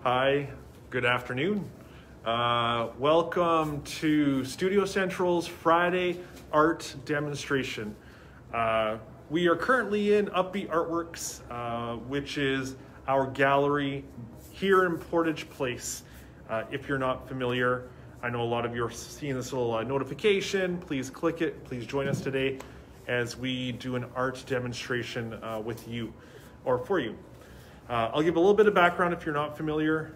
Hi, good afternoon. Welcome to Studio Central's Friday art demonstration. We are currently in Upbeat Artworks, which is our gallery here in Portage Place. If you're not familiar, I know a lot of you are seeing this little notification. Please click it. Please join us today as we do an art demonstration with you or for you. I'll give a little bit of background if you're not familiar.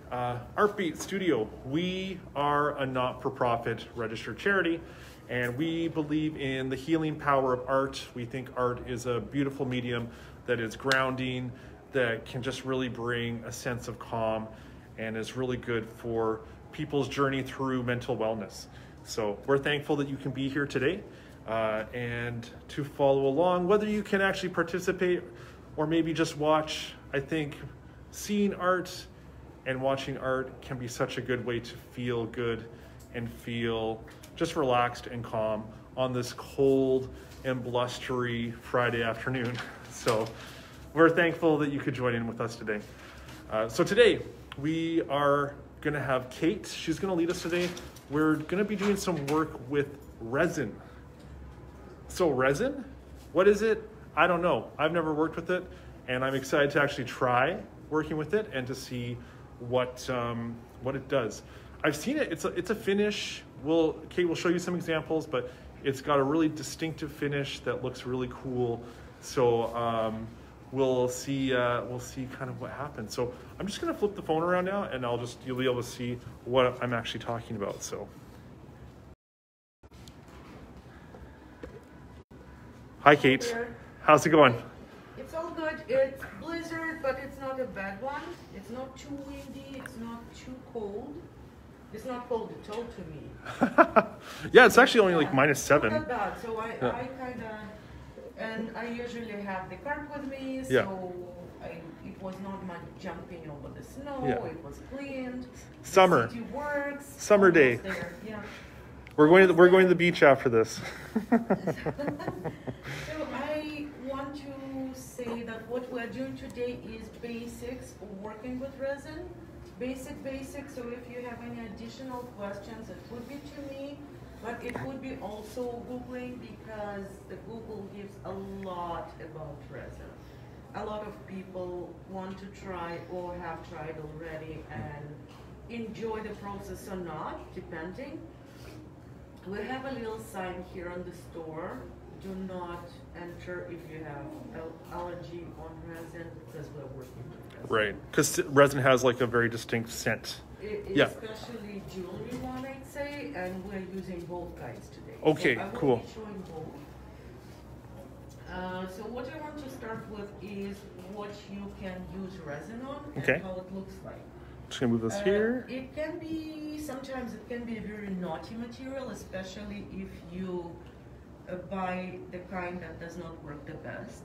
Artbeat Studio, we are a not-for-profit registered charity, and we believe in the healing power of art. We think art is a beautiful medium that is grounding, that can just really bring a sense of calm, and is really good for people's journey through mental wellness. So we're thankful that you can be here today and to follow along, whether you can actually participate or maybe just watch. I think seeing art and watching art can be such a good way to feel good and feel just relaxed and calm on this cold and blustery Friday afternoon. So we're thankful that you could join in with us today. So today we are gonna have Kate. She's gonna lead us today. We're gonna be doing some work with resin. So resin, what is it? I don't know. I've never worked with it. And I'm excited to actually try working with it and to see what it does. I've seen it. It's a finish. Kate will show you some examples, but it's got a really distinctive finish that looks really cool. So we'll see kind of what happens. So I'm just gonna flip the phone around now, and you'll be able to see what I'm actually talking about. So. Hi, Kate. How's it going? It's all good. It's blizzard, but it's not a bad one. It's not too windy. It's not too cold. It's not cold at all to me. Yeah, it's actually only like -7. Not that bad. So I kind of, and I usually have the cart with me, so yeah. It was not much jumping over the snow. Yeah. It was cleaned. Summer. The city works. Summer day. There. Yeah. We're going to the beach after this. So I want to say that what we're doing today is basics, working with resin. Basic. So if you have any additional questions, it would be to me, but it would be also Googling, because the Google gives a lot about resin. A lot of people want to try or have tried already and enjoy the process or not, depending. We have a little sign here on the store. Do not enter if you have allergy on resin, because we're working with resin. Right, because resin has like a very distinct scent. Especially jewelry one, I'd say, and we're using both kinds today. Okay, so I will cool. be showing both. So what I want to start with is what you can use resin on and how it looks like. Just gonna move this here. It can be, sometimes it can be a very naughty material, especially if you buy the kind that does not work the best.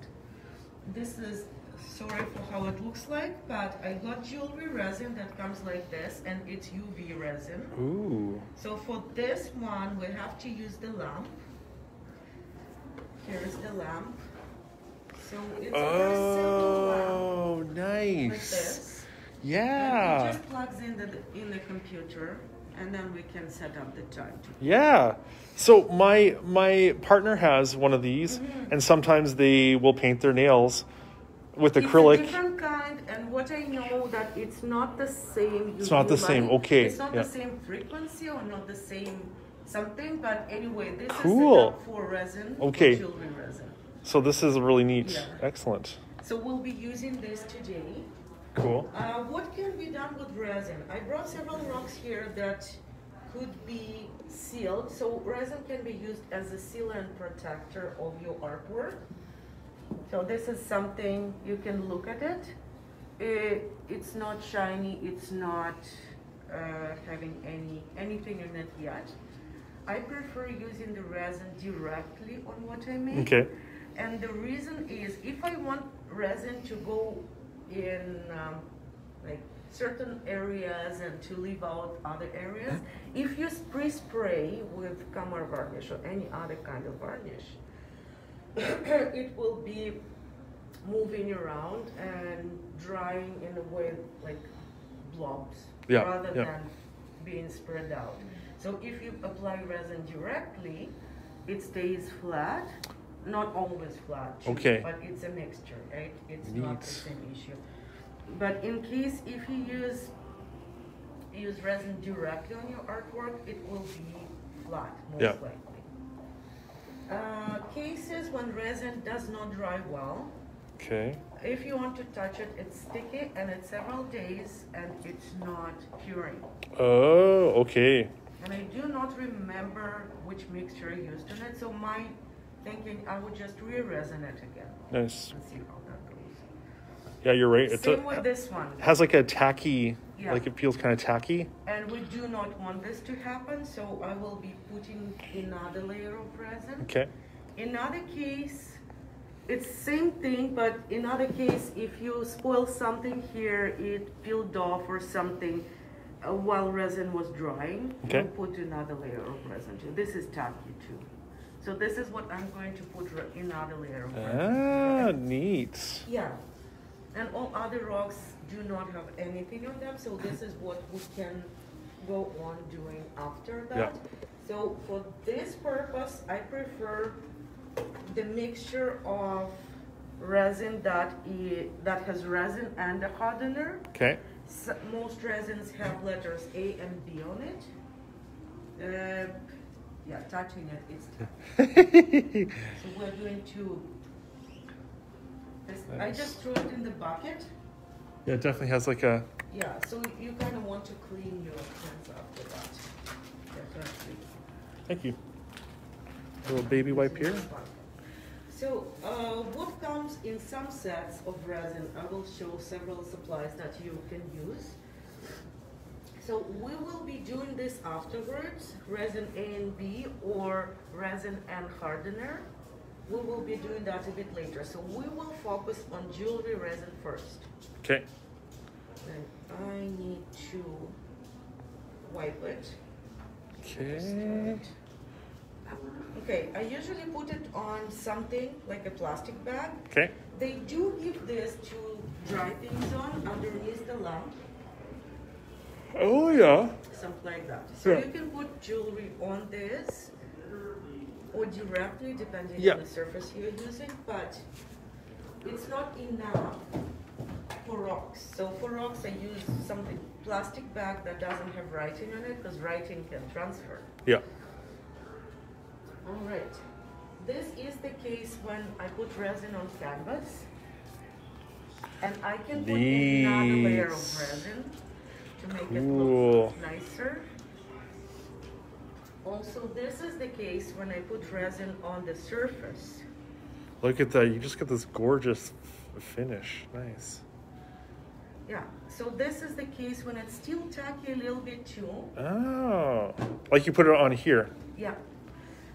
This is, sorry for how it looks like, but I got jewelry resin that comes like this, and it's UV resin. Ooh. So for this one, we have to use the lamp. Here's the lamp. So it's a very simple lamp. Oh, nice. Like this. Yeah. And it just plugs in the computer, and then we can set up the time. Yeah. So my partner has one of these, and sometimes they will paint their nails with acrylic. It's a different kind, and what I know that it's not the same. It's not the same. Okay. It's not the same frequency or not the same something, but anyway, this is set up for resin. Okay. For jewelry resin. So this is really neat. Yeah. Excellent. So we'll be using this today. Cool. What can be done with resin? I brought several rocks here that could be sealed. So resin can be used as a sealer and protector of your artwork. So this is something you can look at it. It's not shiny. It's not having anything in it yet. I prefer using the resin directly on what I make. Okay. And the reason is, if I want resin to go in like certain areas and to leave out other areas, if you pre-spray with camera varnish or any other kind of varnish, it will be moving around and drying in a way like blobs Yeah, rather yeah. than being spread out. So if you apply resin directly, it stays flat, not always flat, too, Okay. but it's a mixture, right? It's not the Neat. same issue. But in case if you use resin directly on your artwork, it will be flat, most Yeah. likely. Cases when resin does not dry well, Okay. if you want to touch it, it's sticky and it's several days and it's not curing. Oh, okay. And I do not remember which mixture I used on it, so my thinking, I would just re-resin it again Nice. and see how that goes. Yeah, you're right. Same with this one. Has like a tacky, Yeah. like it feels kind of tacky. And we do not want this to happen, so I will be putting another layer of resin. Okay. In other case, it's same thing, but in other case, if you spoil something here, it peeled off or something while resin was drying, Okay. we'll put another layer of resin too. This is tacky too. So this is what I'm going to put another layer of resin. Ah, neat. Yeah. And all other rocks do not have anything on them, so this is what we can go on doing after that. Yeah. So for this purpose, I prefer the mixture of resin that has resin and a hardener. Okay. Most resins have letters A and B on it. Yeah, touching it, it's tacky. So we're going to. I Nice. just threw it in the bucket. Yeah, it definitely has like a. Yeah, so you kind of want to clean your hands after that. Definitely. Thank you. Little baby wipe here. So what comes in some sets of resin, I will show several supplies that you can use. So we will be doing this afterwards, resin A and B or resin and hardener. We will be doing that a bit later. So we will focus on jewelry resin first. Okay. And I need to wipe it. Okay. Okay, I usually put it on something like a plastic bag. Okay. They do give this to dry things on underneath the lamp, Oh yeah. something like that. So Yeah. you can put jewelry on this or directly depending Yeah. on the surface you're using, but it's not enough for rocks. So for rocks I use something plastic bag that doesn't have writing on it because writing can transfer. Yeah. All right. This is the case when I put resin on canvas. And I can put another layer of Neat. resin to make Cool. it look nicer. Also, this is the case when I put resin on the surface. Look at that. You just get this gorgeous finish. Nice. Yeah, so this is the case when it's still tacky a little bit too. Oh. Like you put it on here. Yeah.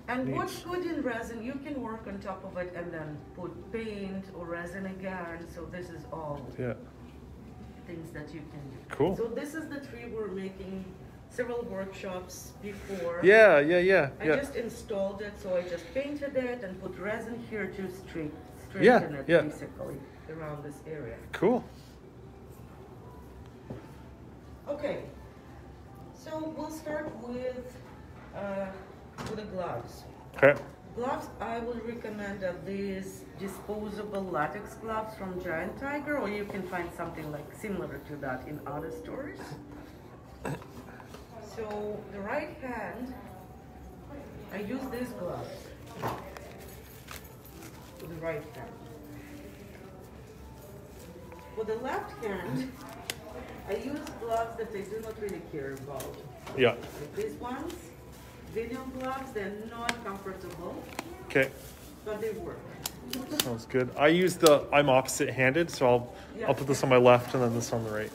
And Neat. what's good in resin, you can work on top of it and then put paint or resin again. So this is all Yeah. things that you can do. Cool. So this is the tree we're making several workshops before. Yeah, yeah, yeah, I yeah. just installed it, so I just painted it and put resin here to straighten Yeah, it yeah. basically around this area. Cool. Okay, so we'll start with the gloves. Okay. Gloves, I would recommend these disposable latex gloves from Giant Tiger, or you can find something like similar to that in other stores. So the right hand, I use these gloves. For the right hand. For the left hand, I use gloves that I do not really care about. Yeah. Like these ones, video gloves, they're not comfortable, Okay. but they work. Sounds good. I'm opposite handed, so I'll put this on my left and then this on the right.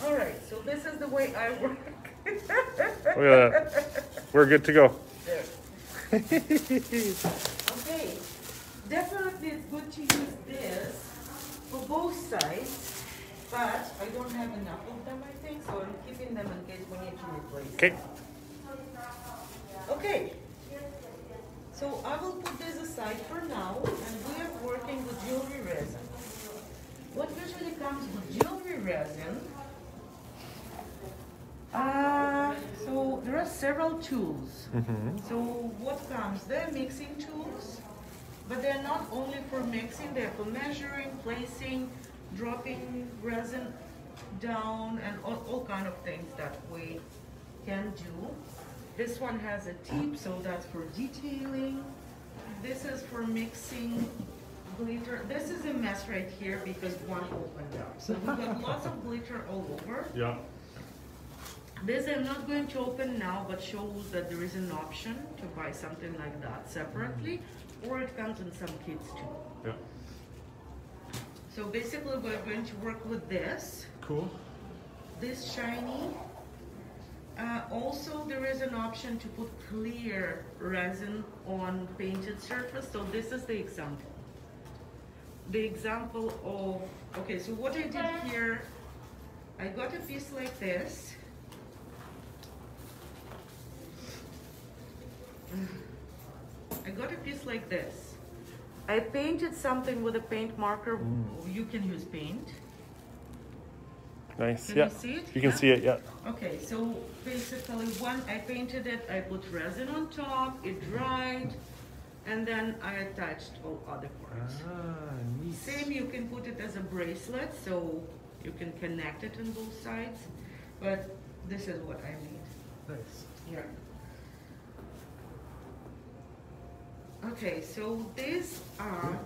All right, so this is the way I work. Look at that. We're good to go. There. Okay, definitely it's good to use this for both sides, but I don't have enough of them, I think, so I'm keeping them in case we need to replace Okay. them. Okay, so I will put this aside for now, and we are working with jewelry resin. what usually comes with jewelry resin, so there are several tools. So what comes? They're mixing tools, but they're not only for mixing, they're for measuring, placing, dropping resin down, and all kind of things that we can do. This one has a tip, so that's for detailing. This is for mixing glitter. This is a mess right here because one opened up. So we've got lots of glitter all over. Yeah. This I'm not going to open now, but shows that there is an option to buy something like that separately, or it comes in some kits too. Yeah. So basically we're going to work with this. Cool. This shiny. Also there is an option to put clear resin on painted surface. So this is the example. The example of, okay, so what I did here, I got a piece like this. I got a piece like this. I painted something with a paint marker. You can use paint. Nice. Can yeah. you see it? You can see it. Yeah. Okay, so basically when I painted it, I put resin on top, it dried, and then I attached all other parts. Neat. Same, you can put it as a bracelet, so you can connect it on both sides, but this is what I made. Nice. Yeah. Okay, so these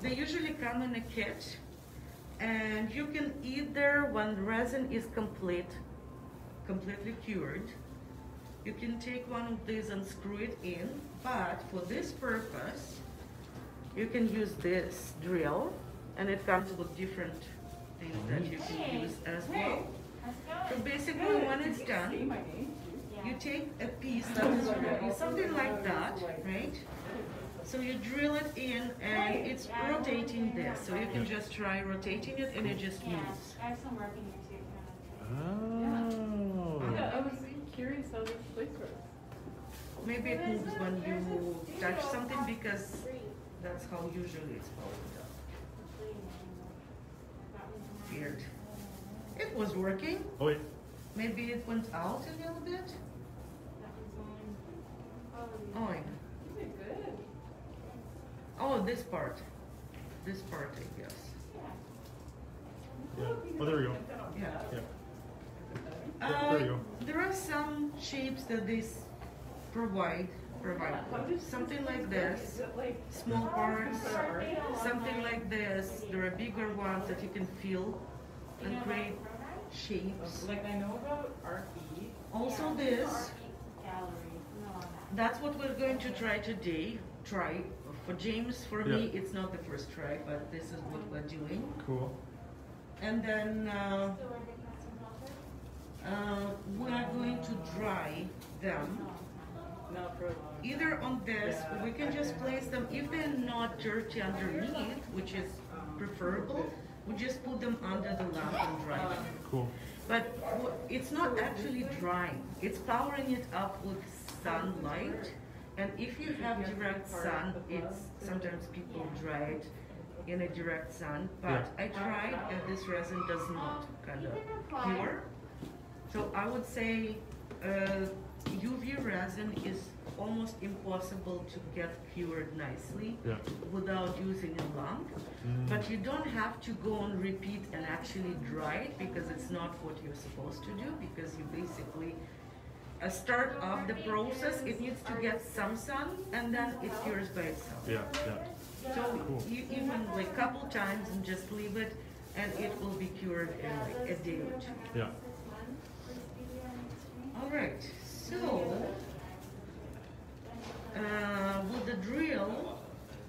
they usually come in a kit, and you can either, when the resin is completely cured, you can take one of these and screw it in, but for this purpose, you can use this drill, and it comes with different things that you can use as well. So basically when it's done, you take a piece that is ready, something like that, right? So you drill it in, and it's rotating this. So you can just try rotating it, and it just moves. I have some working here too. Oh. Yeah, I was curious how this place works. Maybe it moves when you touch something, because that's how usually it's folded up. Weird. It was working. Oh wait. Maybe it went out a little bit. Oh, yeah. Good. Oh, this part, I guess. Yeah. Oh, there we go. Yeah. Yeah. There we go. There are some shapes that they provide something like this, small parts, something like this. There are bigger ones that you can feel and create shapes. Like I know about RE. Also this, that's what we're going to try today. For James, for me, it's not the first try, but this is what we're doing. Cool. And then we are going to dry them either on this, or we can just place them, if they're not dirty underneath, which is preferable, we just put them under the lamp and dry them. Cool. But it's not actually drying, it's powering it up with sunlight. And if you have direct sun, sometimes people dry it in a direct sun, but I tried, and this resin does not kind of cure. So I would say UV resin is almost impossible to get cured nicely without using a lamp. But you don't have to go on repeat and actually dry it, because it's not what you're supposed to do, because you basically start off the process, it needs to get some sun, and then it cures by itself. So you even like a couple times and just leave it, and it will be cured in like a day or two. Yeah. All right, so with the drill,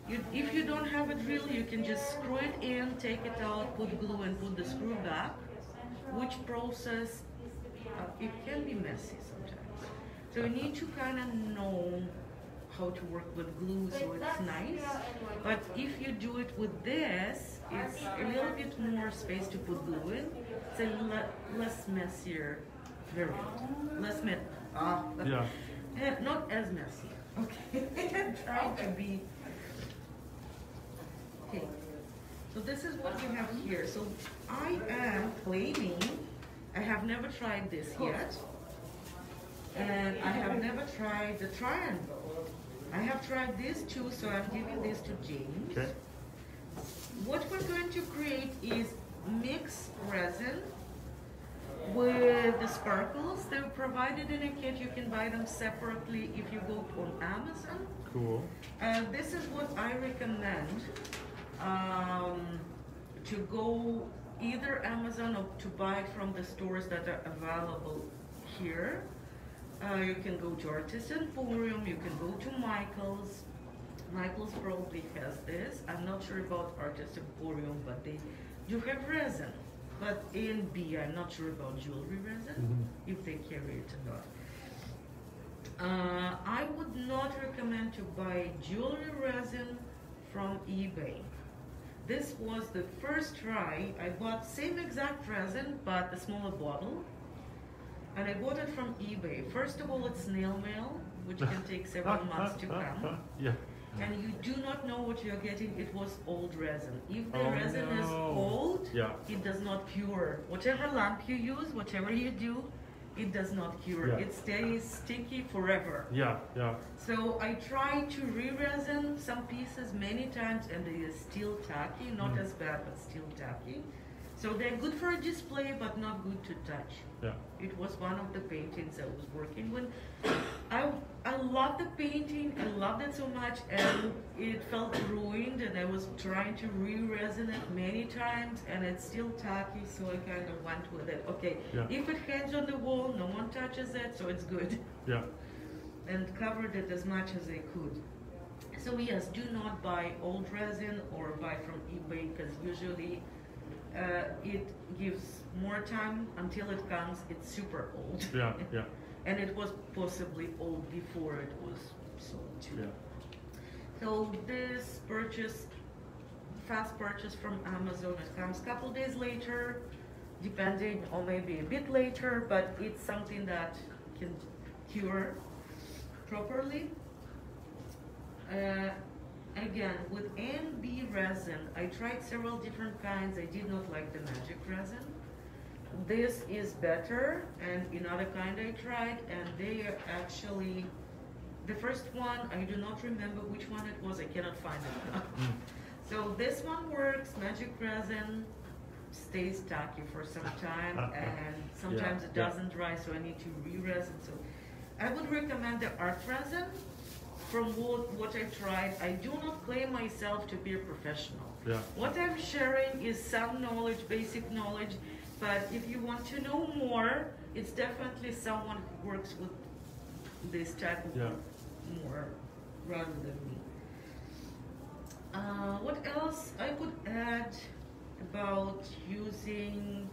if you don't have a drill, you can just screw it in, take it out, put glue, and put the screw back, which process, it can be messy sometimes. So you need to kind of know how to work with glue, so it's nice. But if you do it with this, it's a little bit more space to put glue in. It's a less messier variant. Not as messy. Okay. Try to be. Okay. So this is what you have here. here. So I am claiming, I have never tried this yet. And I have never tried the triangle. I have tried this too, so I'm giving this to James. Okay. What we're going to create is mix resin with the sparkles. They're provided in a kit. You can buy them separately if you go on Amazon. Cool. This is what I recommend, to go either Amazon or to buy from the stores that are available here. You can go to Artist Emporium, you can go to Michael's. Michael's probably has this. I'm not sure about Artist Emporium, but they do have resin. But A and B, I'm not sure about jewelry resin, if they carry it or not. I would not recommend to buy jewelry resin from eBay. This was the first try. I bought same exact resin, but a smaller bottle. And I bought it from eBay. First of all, it's snail mail, which can take several months to come. Yeah. And you do not know what you're getting. It was old resin. If the resin is old, it does not cure. Whatever lamp you use, whatever you do, it does not cure. Yeah. It stays sticky forever. Yeah, yeah. So I tried to re-resin some pieces many times, and they are still tacky. Not as bad, but still tacky. So they're good for a display, but not good to touch. Yeah. It was one of the paintings I was working with. I loved the painting, I loved it so much, and it felt ruined, and I was trying to re-resin it many times, and it's still tacky, so I kind of went with it. Okay, if it hangs on the wall, no one touches it, so it's good. Yeah. And covered it as much as I could. So yes, do not buy old resin or buy from eBay, because usually it gives more time until it comes. It's super old. Yeah, yeah. And it was possibly old before it was sold too. Yeah. So this purchase, fast purchase from Amazon, it comes a couple days later, depending, or maybe a bit later, but it's something that can cure properly. Again, with A and B resin, I tried several different kinds. I did not like the magic resin. This is better, and another kind I tried, and they are actually, the first one, I do not remember which one it was. I cannot find it now. So this one works. Magic resin stays tacky for some time, and sometimes it doesn't dry, so I need to re-resin. So I would recommend the art resin. From what I've tried, I do not claim myself to be a professional. Yeah. What I'm sharing is some knowledge, basic knowledge, but if you want to know more, it's definitely someone who works with this type of work more rather than me. What else I could add about using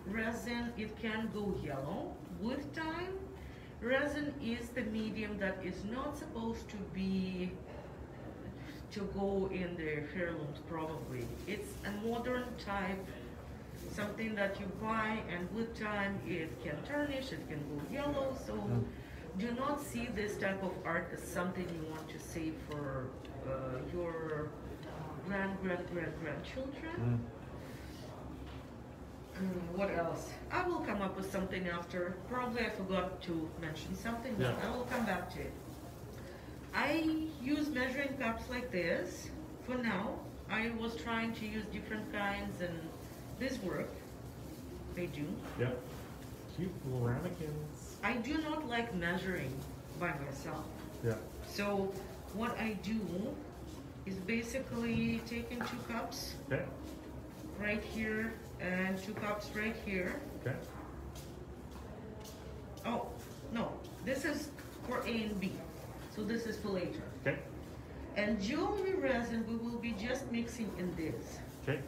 resin? It can go yellow with time. Resin is the medium that is not supposed to go in the heirlooms, probably. It's a modern type, something that you buy, and with time it can tarnish, it can go yellow, so do not see this type of art as something you want to save for your grandchildren. What else? I will come up with something after. Probably I forgot to mention something, but I will come back to it. I use measuring cups like this for now. I was trying to use different kinds, and this work. They do. Yeah. Cute little ramekins. I do not like measuring by myself. Yeah. So what I do is basically taking 2 cups right here and 2 cups right here. Okay. Oh, no, this is for A and B. So this is for later. Okay. And jewelry resin, we will be just mixing in this. Okay.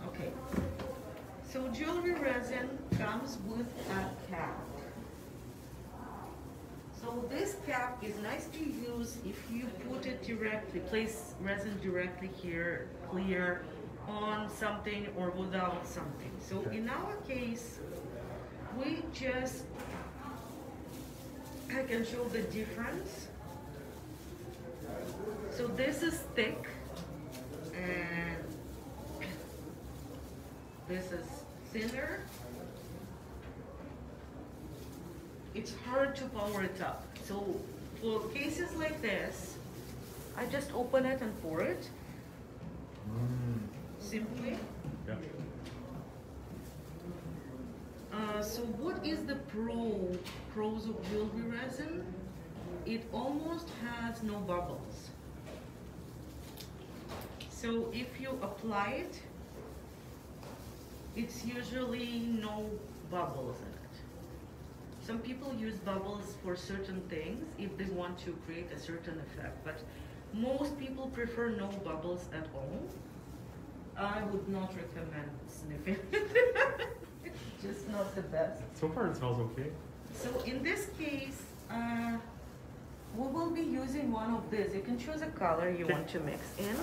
Okay. So jewelry resin comes with a cap. So this cap is nice to use if you put it directly, place resin directly here, clear, on something or without something. So in our case, we just, I can show the difference. So this is thick and this is thinner. It's hard to power it up. So for cases like this, I just open it and pour it. Simply. Yeah. So what is the pros of jewelry resin? It almost has no bubbles. So if you apply it, it's usually no bubbles in it. Some people use bubbles for certain things if they want to create a certain effect, but most people prefer no bubbles at all. I would not recommend sniffing. It's just not the best. So far it smells okay. So in this case, we will be using one of these. You can choose a color you want to mix in.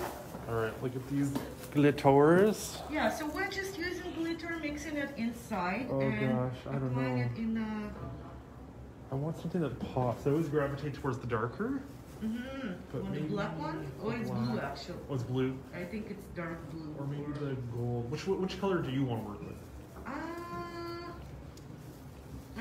All right, look at these glitters. Yeah, so we're just using glitter, mixing it inside Oh and gosh, I don't applying know. it in I want something that pops. I always gravitate towards the darker. But want the maybe black one? Oh, it's black. blue actually. Oh, it's blue. I think it's dark blue. Or maybe the gold. Which color do you want to work with? I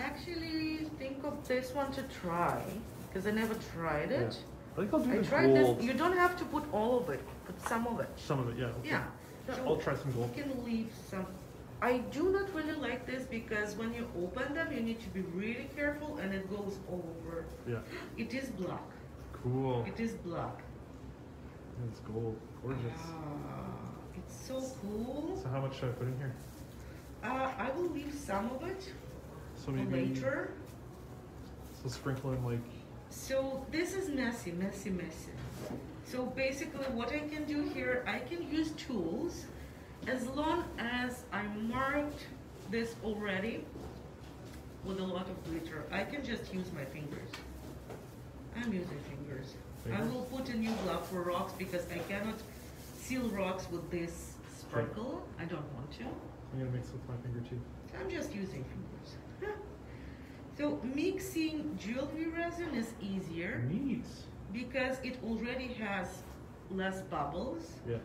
actually think of this one to try because I never tried it. Yeah. I think I'll do I the tried gold. this. You don't have to put all of it. Put some of it. Some of it, yeah. Okay. Yeah. Yeah, So I'll try some gold. you can leave some. I do not really like this because when you open them, you need to be really careful and it goes all over. Yeah. It is black. Cool. It is black. It's gold. Gorgeous. It's so cool. So how much should I put in here? I will leave some of it So for maybe later. So sprinkle in like. So this is messy. So basically what I can do here, I can use tools as long as I marked this already with a lot of glitter. I can just use my fingers. I'm using fingers. I will put a new glove for rocks because I cannot seal rocks with this sparkle. I don't want to. I'm gonna mix with my finger too. I'm just using fingers. So mixing jewelry resin is easier Neat. because it already has less bubbles. Yeah.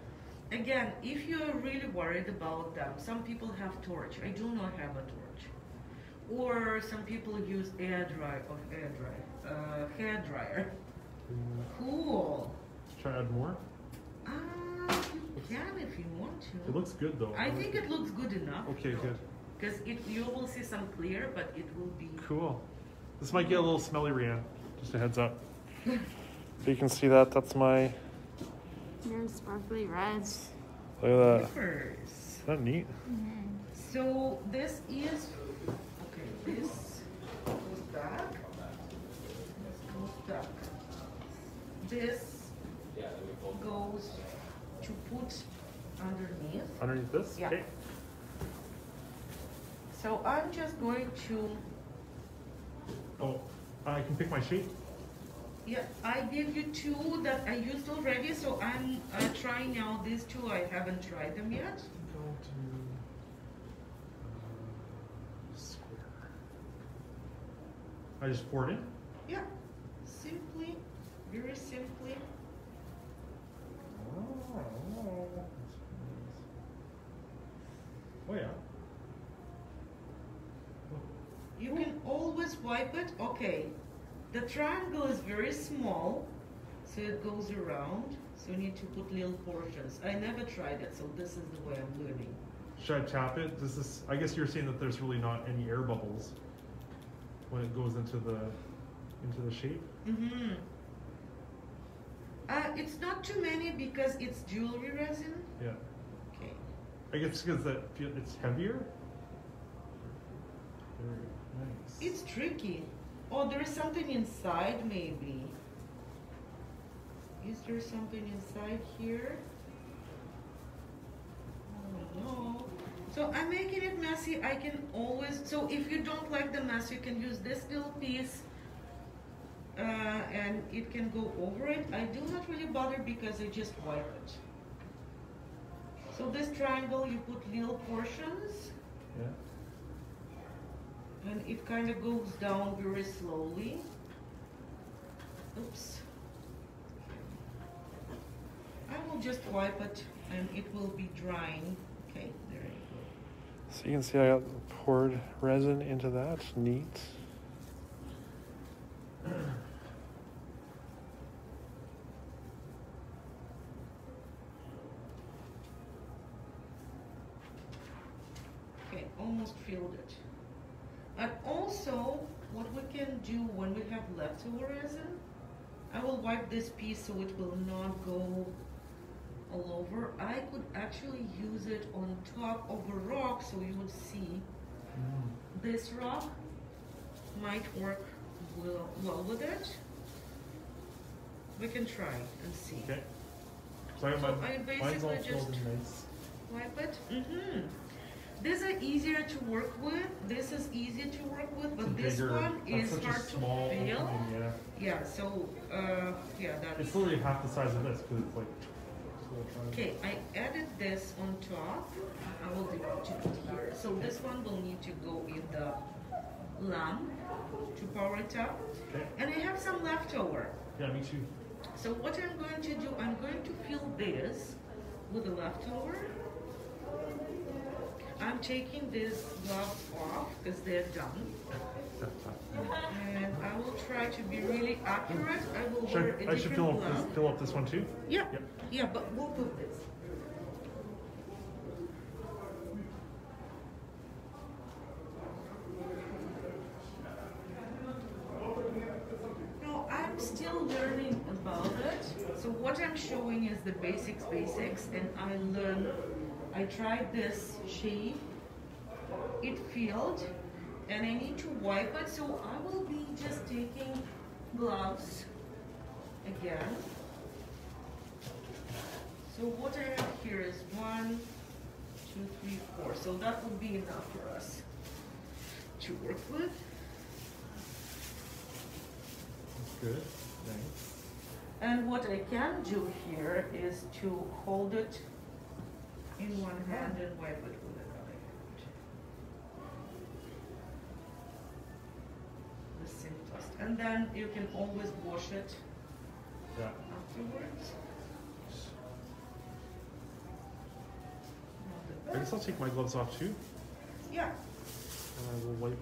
Again, if you're really worried about them, some people have torch. I do not have a torch. Or some people use hair dryer. Cool. Try to add more. You can if you want to. It looks good though. I think it looks good enough. Okay, good. Because you will see some clear, but it will be. Cool. This might get a little smelly, Rianne. Just a heads up. You can see that. That's my. Your sparkly reds. Look at that. Flippers. Isn't that neat? So this is okay. This goes back. This goes back. This goes to put underneath. Underneath this? Yeah. Okay. So I'm just going to. Oh, I can pick my shape. Yeah, I gave you two that I used already, so I'm trying now these two. I haven't tried them yet. Go to square. I just pour it in. Yeah, simply, very simply. Oh yeah. You can always wipe it. Okay, the triangle is very small, so it goes around. So you need to put little portions. I never tried it, so this is the way I'm learning. Should I tap it? Does this? I guess you're saying that there's really not any air bubbles when it goes into the shape. It's not too many because it's jewelry resin. Yeah. Okay. I guess because it's heavier. Very nice. It's tricky. Oh, there is something inside maybe. Is there something inside here? Oh no. So I'm making it messy. I can always, so if you don't like the mess, you can use this little piece and it can go over it. I do not really bother because I just wipe it. So this triangle, you put little portions. Yeah. And it kind of goes down very slowly. Oops. just wipe it and it will be drying. Okay, there you go. So you can see I got poured resin into that. Neat. Okay, almost filled it. And also, what we can do when we have leftover resin, I will wipe this piece so it will not go all over. I could actually use it on top of a rock so you would see. This rock might work well with it. We can try and see. Okay. So I basically just wipe it. These are easier to work with. This is easier to work with, but this one is hard to feel. Yeah, so, yeah, that's... It's literally half the size of this, because it's like... Okay, I added this on top. I will do it here. So this one will need to go in the lamp to power it up. Okay. And I have some leftover. Yeah, me too. So what I'm going to do, I'm going to fill this with the leftover. I'm taking these gloves off because they're done. And I will try to be really accurate. I will wear a I should different glove. fill up this one too? Yeah, Yep. yeah, but we'll do this. No, I'm still learning about it. So what I'm showing is the basics, and I tried this shape, it failed, and I need to wipe it, so I will be just taking gloves again. So what I have here is 1, 2, 3, 4. So that would be enough for us to work with. That's good. Nice. And what I can do here is to hold it in one hand and wipe it with another hand. The simplest. And then you can always wash it afterwards. I guess I'll take my gloves off too. Yeah. And I will wipe.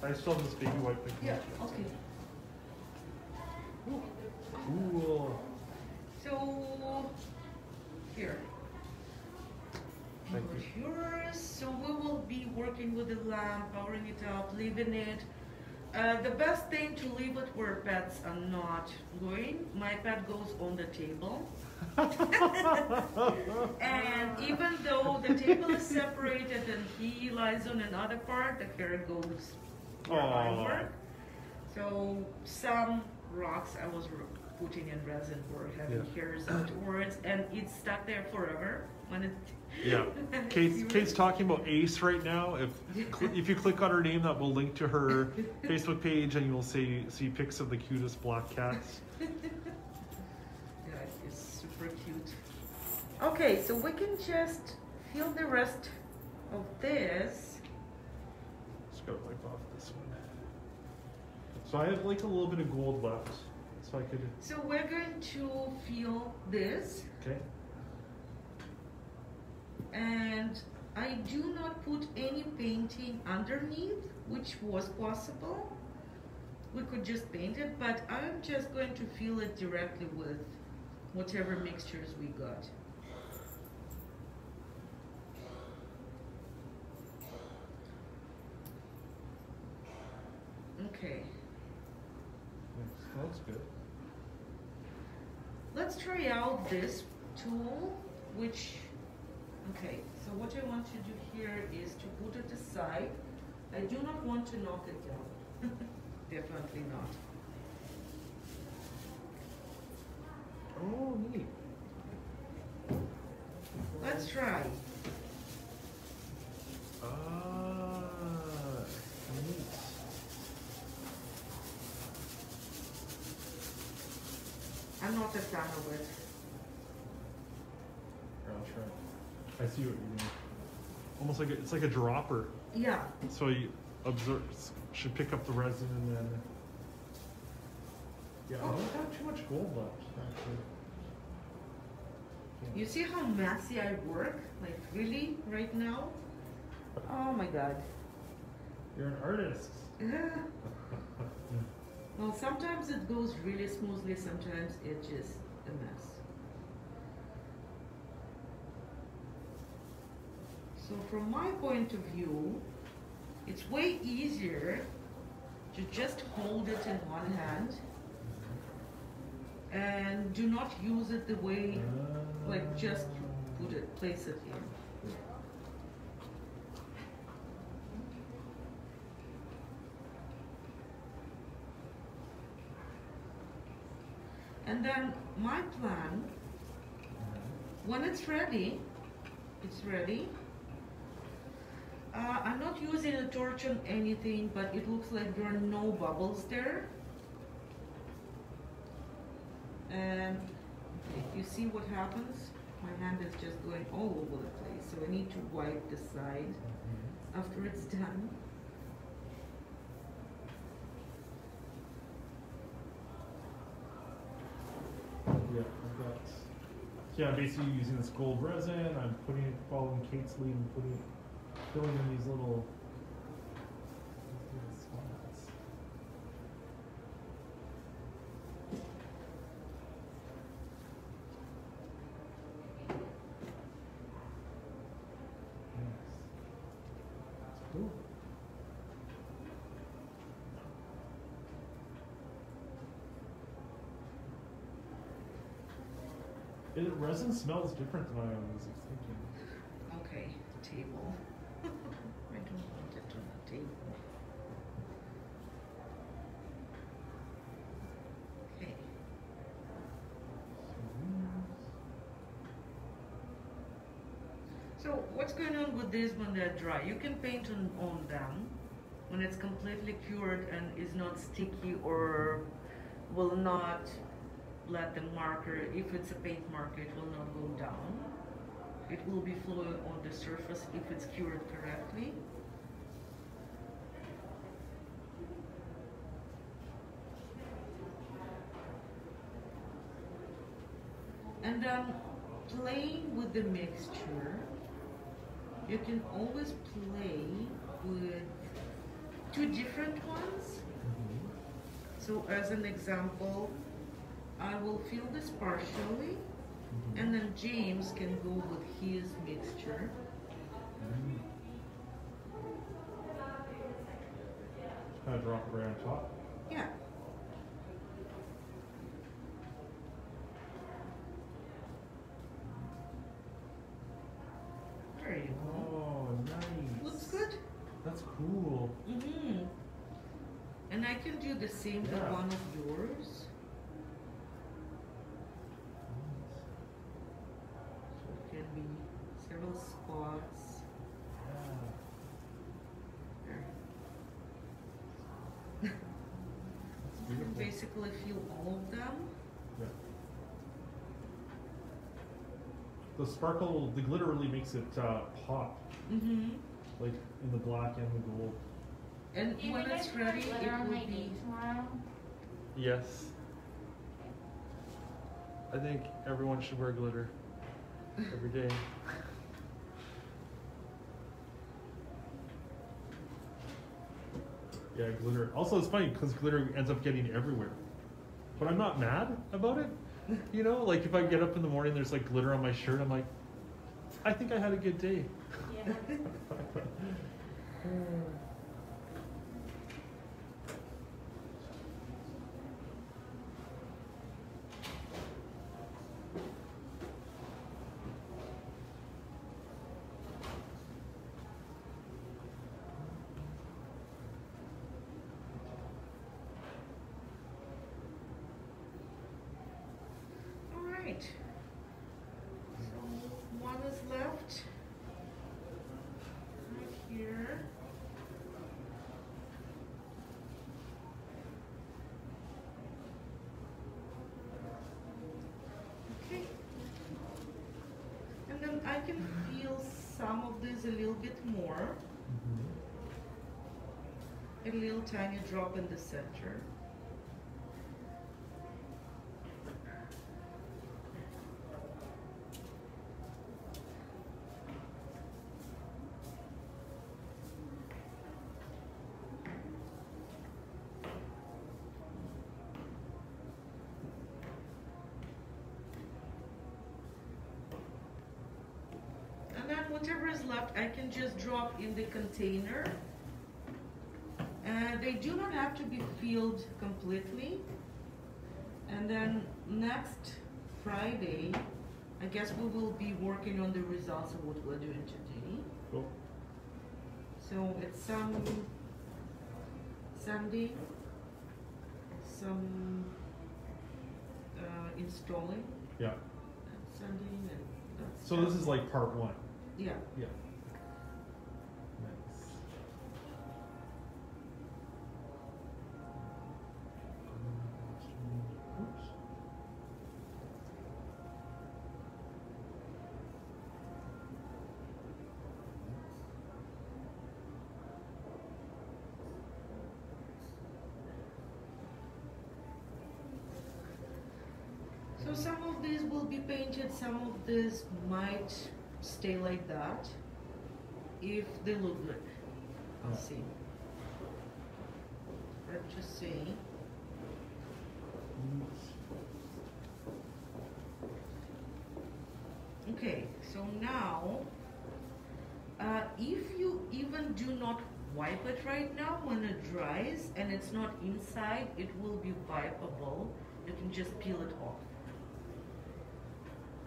I still have this baby wipe. Yeah, okay. Cool. So, here. Thank you. Yours. So we will be working with the lamp, powering it up, leaving it. The best thing to leave it where pets are not going. My pet goes on the table. And even though the table is separated and he lies on another part, the hair goes where I work. So some rocks I was putting in resin were having hairs afterwards, and it's stuck there forever. When it Kate's talking about Ace right now. If you click on her name, that will link to her Facebook page, and you will see pics of the cutest black cats. Yeah, it's super cute. Okay, so we can just fill the rest of this. Just gotta wipe off this one. So I have like a little bit of gold left, so I could. So we're going to fill this. Okay. And I do not put any painting underneath, which was possible. We could just paint it, but I'm just going to fill it directly with whatever mixtures we got. Okay. That looks good. Let's try out this tool, which, okay, so what I want to do here is to put it aside. I do not want to knock it down. Definitely not. Oh, neat. Let's try. Neat. I'm not a fan of it. Here, I'll try. I see what you mean. Almost like it's like a dropper. Yeah. So you should pick up the resin and then. Yeah, I don't have too much gold left, actually. You see how messy I work? Like really, right now? Oh my God. You're an artist. Well, sometimes it goes really smoothly, sometimes it's just a mess. So from my point of view, it's way easier to just hold it in one hand and do not use it the way, like just put it, place it here. And then my plan, when it's ready, I'm not using a torch on anything, but it looks like there are no bubbles there. And you see what happens? My hand is just going all over the place, so I need to wipe the side after it's done. Yeah, I've got. Yeah, I'm basically using this gold resin. I'm putting it, following Kate's lead, and filling in these little spots. Nice. That's cool. Resin smells different than I was thinking. Okay, table. I don't want it on the table. Okay. So what's going on with this when they're dry? You can paint on them when it's completely cured and is not sticky or will not let the marker, if it's a paint marker, it will not go down. It will be flowing on the surface if it's cured correctly. And then playing with the mixture, you can always play with two different ones. So as an example, I will fill this partially, and then James can go with his mixture. Kind of drop it right on top. Yeah. There you go. Oh, nice. Looks good. That's cool. And I can do the same with one of yours. So it can be several spots. There. You can basically fill all of them. Yeah. The sparkle, the glitter really makes it pop. Like in the black and the gold. And Do you when guys it's wear ready, glitter it on will my be. knee tomorrow? Yes. I think everyone should wear glitter every day. Yeah, glitter. Also, it's funny because glitter ends up getting everywhere. But I'm not mad about it. You know, like if I get up in the morning, there's like glitter on my shirt, I'm like, I think I had a good day. Yeah. All right. So one is left. Right here. Okay. And then I can feel some of this a little bit more. A little tiny drop in the center. then whatever is left, I can just drop in the container. And they do not have to be filled completely. And then next Friday, I guess we will be working on the results of what we're doing today. Cool. So it's Sunday, some installing. Yeah. Sunday and that's So this is like part one. yeah. Yeah. Nice. Oops. So some of these will be painted, some of these might stay like that if they look good. I'll Yeah. see. Let's just see. Okay, so now, if you even do not wipe it right now, when it dries and it's not inside, it will be wipeable. You can just peel it off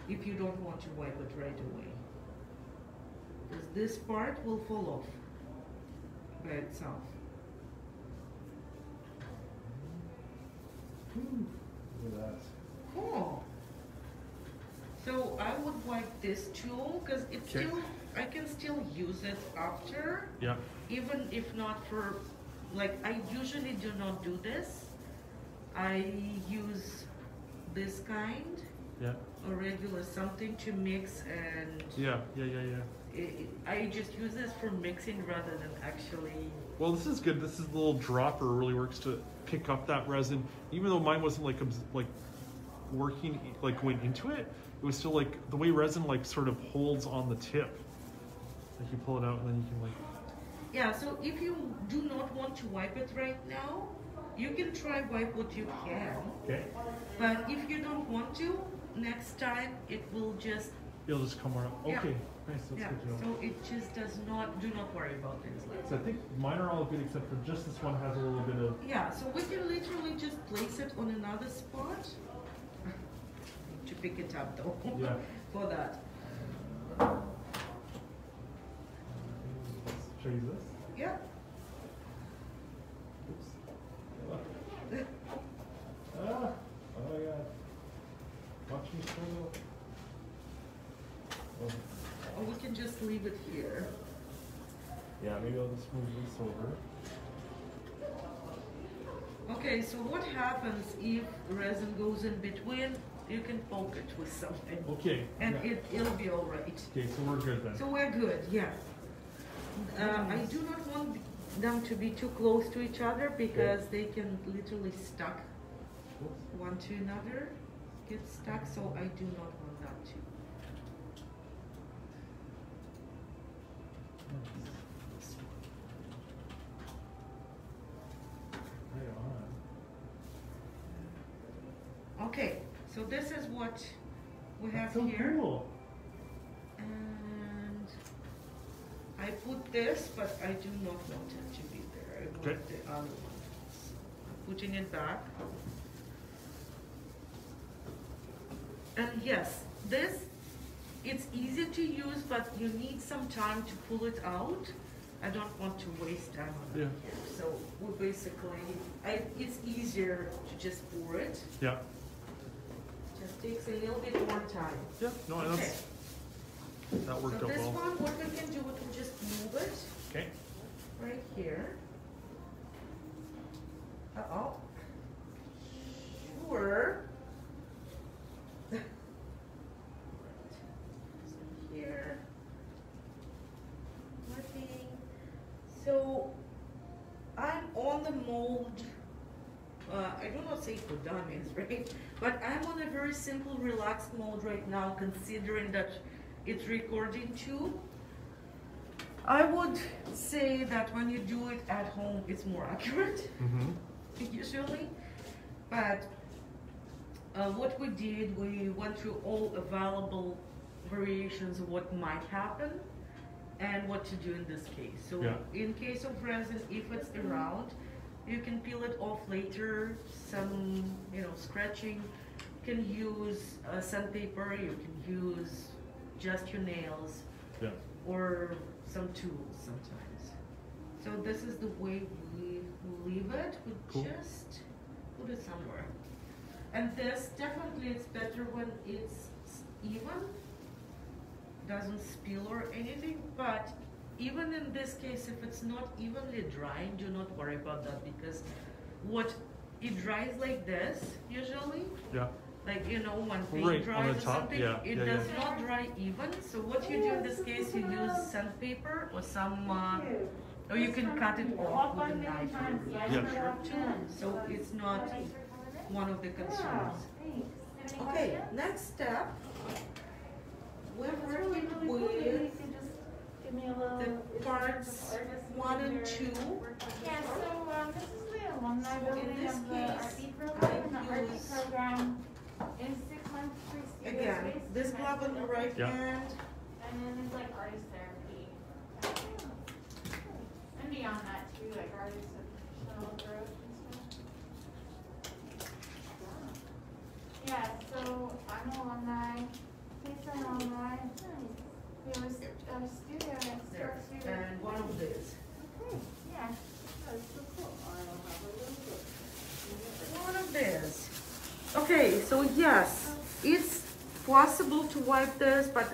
if you don't want to wipe it right away. Because this part will fall off by itself. Look at that. Cool. So I would wipe this too, because it's Okay. still, I can still use it after, Yeah. even if not for, like, I usually do not do this. I use this kind, Yeah. a regular something to mix, and Yeah. I just use this for mixing rather than actually. Well, this is good. This is the little dropper really works to pick up that resin. Even though mine wasn't like working, like going into it, it was still like the way resin like sort of holds on the tip. Like you pull it out and then you can like. Yeah, so if you do not want to wipe it right now, you can try wipe what you can. Okay. But if you don't want to, next time it will just, It'll just come right up. Yeah. Okay. Nice. That's yeah, good to know. so it just does not, do not worry about things like So I that. think mine are all good except for just this one has a little bit of. Yeah, so we can literally just place it on another spot. To pick it up though, Yeah. for that. Let's show you this. Yeah. Oops. Ah. Oh my god. Watch me struggle. Oh. Or we can just leave it here. Yeah, maybe I'll just move this over. Okay, so what happens if resin goes in between? You can poke it with something. Okay. And yeah. it'll be all right. Okay, so we're good then. So we're good, yeah. I do not want them to be too close to each other because they can literally stuck Oops. one to another, get stuck, so I do not want that to. Right on. Okay, so this is what we have That's so here. cool. And I put this, but I do not want it to be there. I want Okay. the other one. I'm putting it back. And yes, this, it's easy to use, but you need some time to pull it out. I don't want to waste time on it Yeah. here. So we basically, it's easier to just pour it. Yeah. Just takes a little bit more time. Yeah. No, Okay. that's that worked So out this well. one, what we can do, we can just move it Okay. right here. Uh-oh. Sure. Here. Working. So I'm on the mold. I do not say for dummies, right? But I'm on a very simple, relaxed mode right now, considering that it's recording too. I would say that when you do it at home, it's more accurate, Mm-hmm. usually. But what we did, we went through all available variations of what might happen and what to do in this case. So Yeah. in case of resin, if it's around, you can peel it off later. Some, scratching. You can use sandpaper. You can use just your nails Yeah. or some tools sometimes. So this is the way we leave it. We Cool. just put it somewhere. And this definitely it's better when it's even, doesn't spill or anything, but even in this case, if it's not evenly drying, do not worry about that because it dries like this usually, Yeah. like when Right, paint on dries the or top, something, yeah, it yeah, does yeah. not dry even. So what you do in this case, you use sandpaper or some, or you can cut it off with a knife or Yeah. sharp tool. So it's not one of the concerns. Okay, next step, we're working with the parts 1 and 2. Yeah, so this is the alumni So in building this of the case, RP program. And the I RP use- program is 6 months free studio Again, space, this 2 glove on the months right Yeah. hand, And then there's like artist therapy. And beyond that too, like artist professional growth and stuff. Yeah, so I'm an alumni. He's an alumni. We have a studio next there, door to. and one of these. Okay, yeah. One of these. Okay, so yes, it's possible to wipe this, but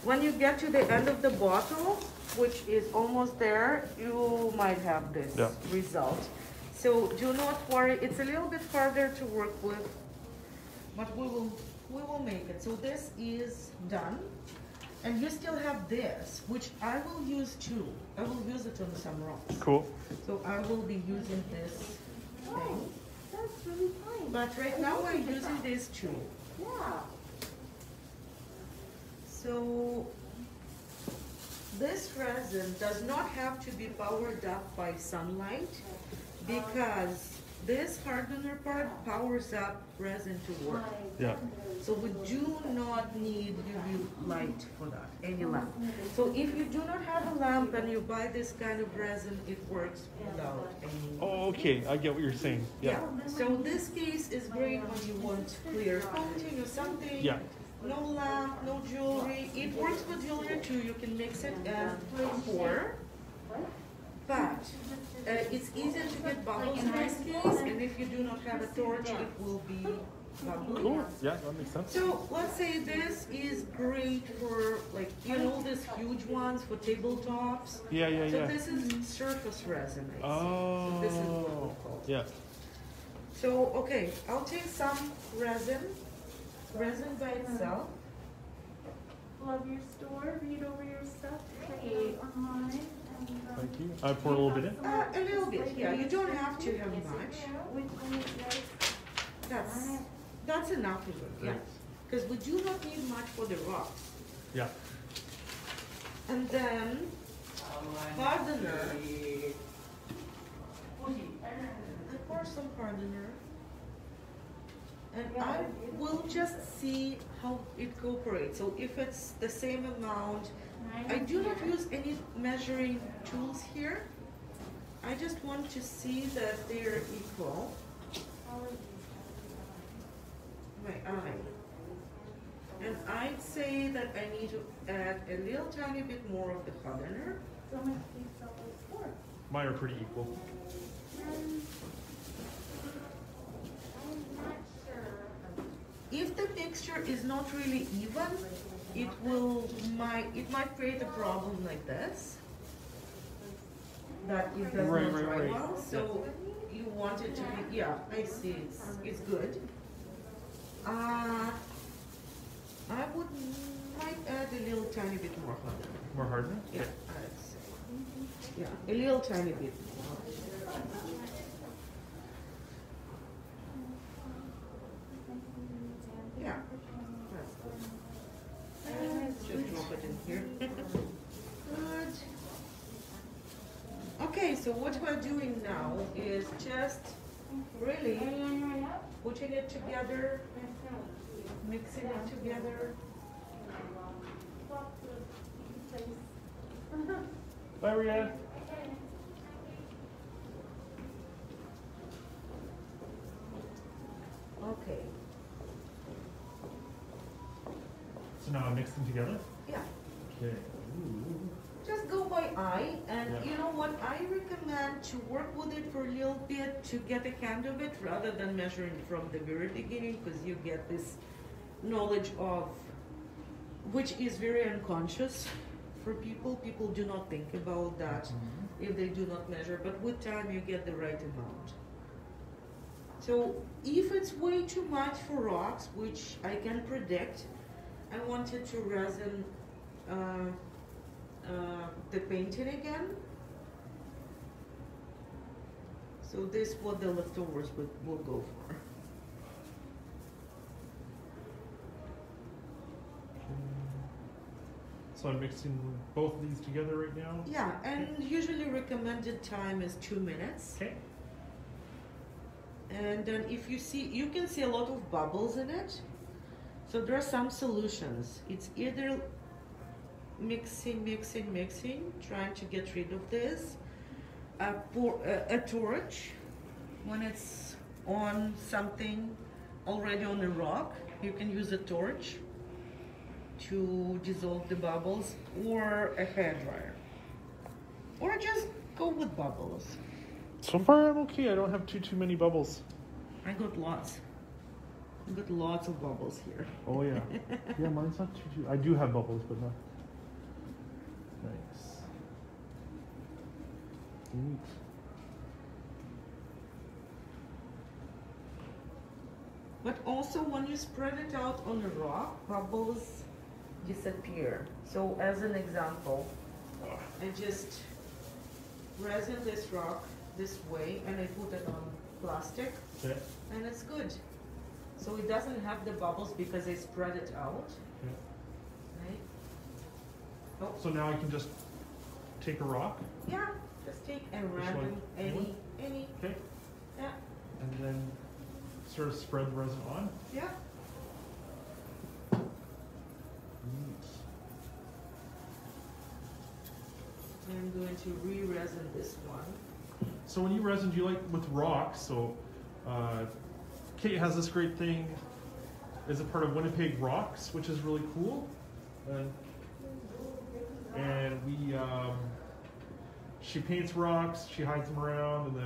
when you get to the end of the bottle, which is almost there, you might have this Yeah. result. So do not worry, it's a little bit harder to work with, but we will make it. So this is done. And you still have this, which I will use too. I will use it on some rocks. Cool. So I will be using this thing. That's really fine. But right now we're using this too. Yeah. So this resin does not have to be powered up by sunlight because this hardener part powers up resin to work. Yeah. So we do not need UV light for that, any lamp. So if you do not have a lamp and you buy this kind of resin, it works without any. Oh, okay. I get what you're saying. Yeah. So this case is great when you want clear coating or something. Yeah. No lamp, no jewelry. It works with jewelry too. You can mix it and pour. But it's easier to get bubbles in this case, and if you do not have a torch, it will be bubbly. Cool. Yeah, that makes sense. So let's say this is great for these huge ones for tabletops. Yeah, yeah, So yeah. this is surface resin. I see. Oh. So this is what we call it. Yeah. So okay, I'll take some resin by itself. Love your store. Read over your stuff. Check it out online. Thank you. I pour a little bit in. A little bit, yeah. You don't have to have much. That's enough of it, yeah. Because we do not need much for the rocks. Yeah. And then hardener. I pour some hardener. And I will just see how it cooperates. So if it's the same amount, I do not use any measuring tools here. I just want to see that they're equal. My eye. And I'd say that I need to add a little tiny bit more of the hardener. Mine are pretty equal. If the mixture is not really even, it might create a problem like this. That it does Right, not right, dry right. well. So you want it to be, yeah, I see, it's good. I might add a little tiny bit more hardener. More hardener? Yeah, I'd say. Yeah, a little tiny bit more. Yeah, that's good. Let's just drop it in here. Good. Okay, so what we're doing now is just really putting it together, mixing it together. Bye, Rhea. Okay. So now I mix them together? Yeah. Okay. Just go by eye, and Yeah. you know what? I recommend to work with it for a little bit to get a hand of it rather than measuring from the very beginning, because you get this knowledge of, which is very unconscious for people. People do not think about that if they do not measure, but with time you get the right amount. So if it's way too much for rocks, which I can predict, I wanted to resin the painting again. So this is what the leftovers will go for. So I'm mixing both of these together right now? Yeah, and usually recommended time is 2 minutes. Okay. And then if you see, you can see a lot of bubbles in it. So there are some solutions. It's either mixing, trying to get rid of this. A torch, when it's on something already on a rock, you can use a torch to dissolve the bubbles, or a hairdryer. Or just go with bubbles. So far I'm okay. I don't have too many bubbles. I got lots. I got lots of bubbles here. Oh yeah. Yeah, mine's not too. I do have bubbles, but not. Nice. Neat. But also when you spread it out on a rock, bubbles disappear. So as an example, I just resin this rock this way and I put it on plastic, Okay. and it's good. So it doesn't have the bubbles because I spread it out. Okay. Right? Oh, So now I can just take a rock. yeah, just take a Which random, one? any, Okay. yeah, And then sort of spread the resin on. yeah. Neat. I'm going to re-resin this one. So when you resin, do you like with rocks? So Kate has this great thing as a part of Winnipeg Rocks, which is really cool. And we, she paints rocks, she hides them around, and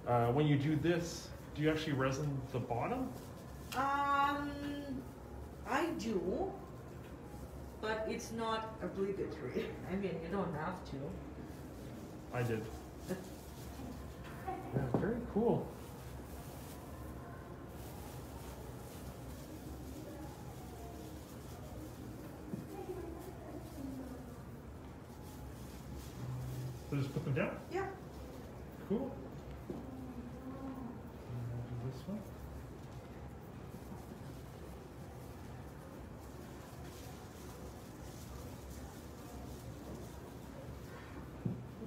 then when you do this, do you actually resin the bottom? I do, but it's not obligatory. I mean, you don't have to. I did. Yeah, very cool. So just put them down? Yeah. Cool. And I'll do this one.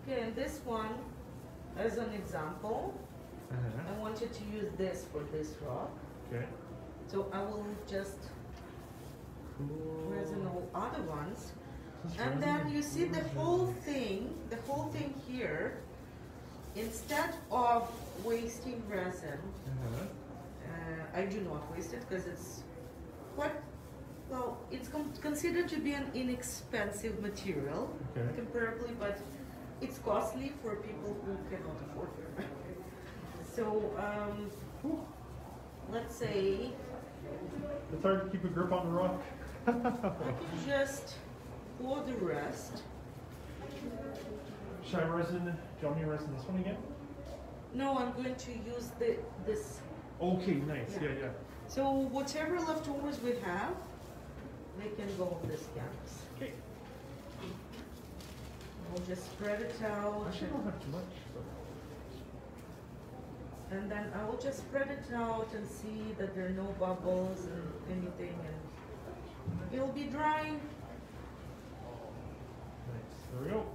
Okay, and this one, as an example, I wanted to use this for this rock. Okay. So I will just Cool. resin all other ones. Just And resin then you see the resin. whole thing here, instead of wasting resin, I do not waste it because it's quite, well, it's considered to be an inexpensive material, Okay. comparably, but it's costly for people who cannot afford it. So, let's say It's hard to keep a grip on the rock. I can just pour the rest. Should I resin? Do you want me to resin this one again? No, I'm going to use this. Okay, nice. Yeah. Yeah. So whatever leftovers we have, they can go on this canvas. Okay. We'll just spread it out. Actually, I don't have too much. So. And then I will just spread it out and see that there are no bubbles and anything, and it'll be drying. Nice. There we go.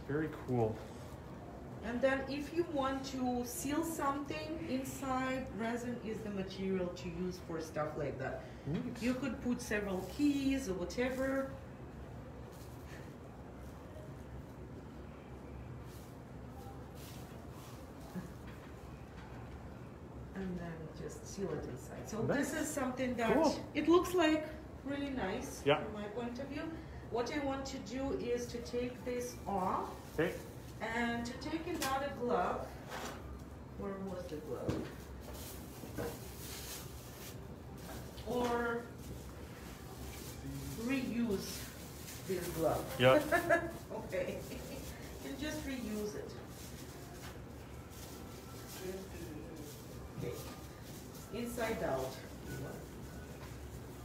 Very cool. And then if you want to seal something inside, resin is the material to use for stuff like that. Neat. You could put several keys or whatever. And then just seal it inside. So Nice. this is something that Cool. it looks like really nice Yeah. from my point of view. What I want to do is to take this off Okay. and to take another glove. Where was the glove? Or reuse this glove. Yeah. Okay. You just reuse it. Okay. Inside out.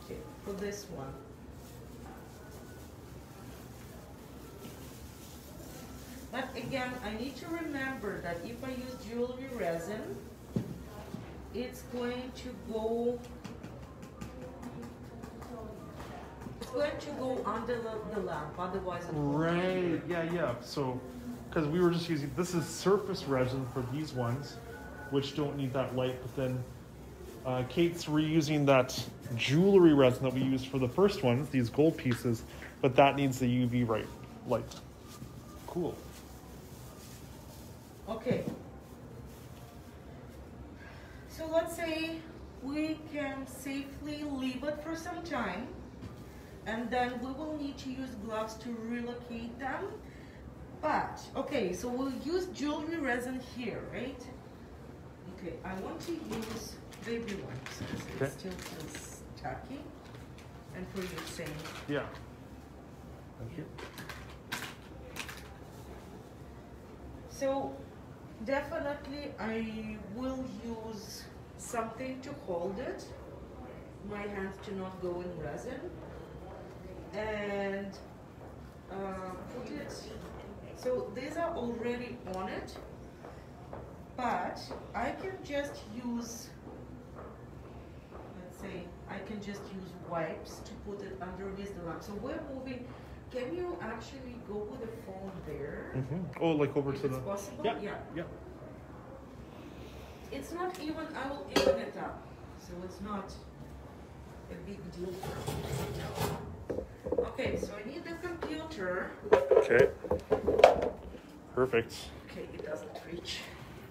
Okay, for this one. But again, I need to remember that if I use jewelry resin, it's going to go under the lamp, otherwise it won't. Right. Yeah. So, because we were just using, this is surface resin for these ones, which don't need that light. But then Kate's reusing that jewelry resin that we used for the first ones, these gold pieces, but that needs the UV light. Cool. Okay. So let's say we can safely leave it for some time, and then we will need to use gloves to relocate them. But, okay, so we'll use jewelry resin here, right? Okay, I want to use baby wipes because Okay. it still feels tacky. And for you, same. Yeah. Thank you. So definitely I will use something to hold it. My hands do not go in resin. And put it, so these are already on it, but I can just use, let's say, I can just use wipes to put it underneath the lamp. So we're moving. Can you actually go with the phone there? Oh, like over If to it's the. possible? Yeah. Yeah. Yeah. It's not even, I will even it up. So it's not a big deal. Okay, so I need the computer. Okay. Perfect. Okay, it doesn't reach.